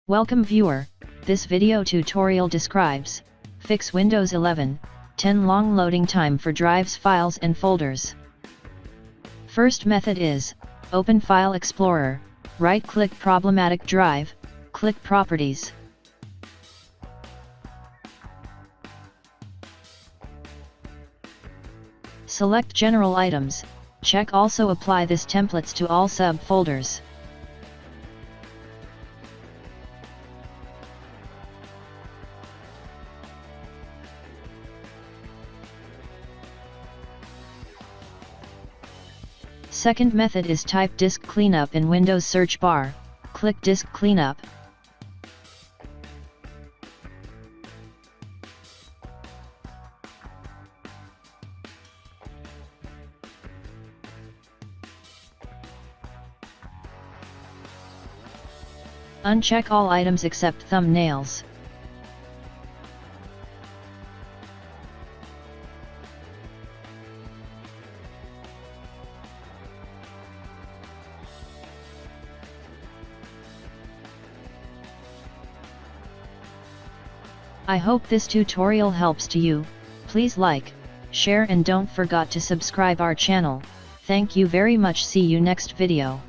Welcome viewer, this video tutorial describes, fix Windows 11, 10 long loading time for drives, files and folders. First method is, open File Explorer, right-click Problematic Drive, click Properties. Select General Items, check Also apply this templates to all subfolders. Second method is type Disk Cleanup in Windows search bar, click Disk Cleanup. Uncheck all items except thumbnails. I hope this tutorial helps to you. Please like, share and don't forget to subscribe our channel. Thank you very much. See you next video.